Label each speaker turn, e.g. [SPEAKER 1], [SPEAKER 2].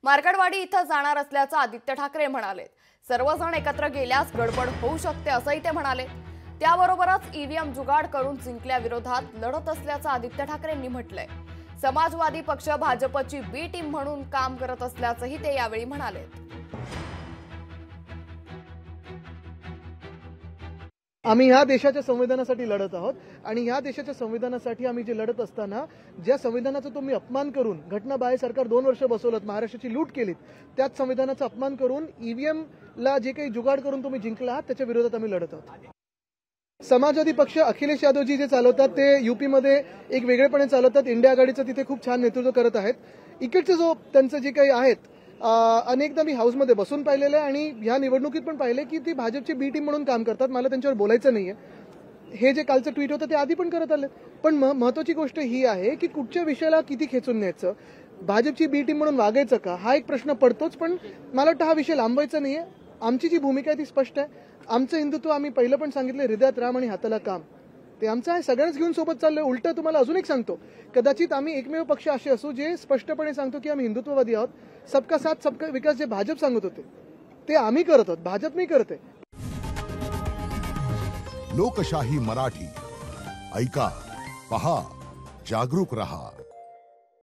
[SPEAKER 1] मार्कडवाडी इथं जाणार असल्याचं आदित्य ठाकरे म्हणाले। सर्वजण एकत्र गेल्यास गडबड होऊ शकते असंही ते म्हणाले। त्याबरोबरच ईव्हीएम जुगाड करून जिंकल्याविरोधात लढत असल्याचं आदित्य ठाकरेंनी म्हटलंय। समाजवादी पक्ष भाजपची बी टीम म्हणून काम करत असल्याचंही ते यावेळी म्हणाले।
[SPEAKER 2] आम्ही ह्या देशाच्या संविधानासाठी लढत आहोत आणि ह्या देशाच्या संविधानासाठी आम्ही जे लढत असताना ज्या संविधानाचा तुम्ही अपमान करून घटनाबाह्य सरकार 2 वर्ष बसवलं, महाराष्ट्राची लूट केलीत, त्याच संविधानाचा अपमान करून ईव्हीएम ला जे काही जुगाड करून तुम्ही जिंकला आहात त्याच्या विरोधात आम्ही लढत आहोत। समाजवादी पक्ष अखिलेश यादवजी जे चालवतात ते यूपीमध्ये एक वेगळेपणे चालवतात। इंडिया आघाडीचं तिथे खूप छान नेतृत्व करत आहेत। इकडचे जो त्यांचं जे काही आहेत अनेकदा मी हाऊसमध्ये बसून पाहिलेलं आहे आणि ह्या निवडणुकीत पण पाहिले की ती भाजपची बी टीम म्हणून काम करतात। मला त्यांच्यावर बोलायचं नाहीये। हे जे कालचं ट्विट होतं ते आधी पण करत आले, पण महत्त्वाची गोष्ट ही आहे की कुठच्या विषयाला किती खेचून न्यायचं, भाजपची बी टीम म्हणून वागायचं का, हा एक प्रश्न पडतोच। पण मला वाटतं हा विषय लांबवायचा नाहीये। आमची जी भूमिका आहे ती स्पष्ट आहे। आमचं हिंदुत्व आम्ही पहिलं पण सांगितलं, हृदयात राम आणि हाताला काम, ते आमचं आहे। सगळ्यांच घेऊन सोबत चाललोय। उलटं तुम्हाला अजून एक सांगतो, कदाचित आम्ही एकमेव पक्ष असे असू जे स्पष्टपणे सांगतो की आम्ही हिंदुत्ववादी आहोत। सबका साथ सबका विकास जे भाजप सांगत होते ते आम्ही करत आहोत, भाजप नाही करत आहे।
[SPEAKER 3] लोकशाही मराठी ऐका, पहा, जागरूक रहा।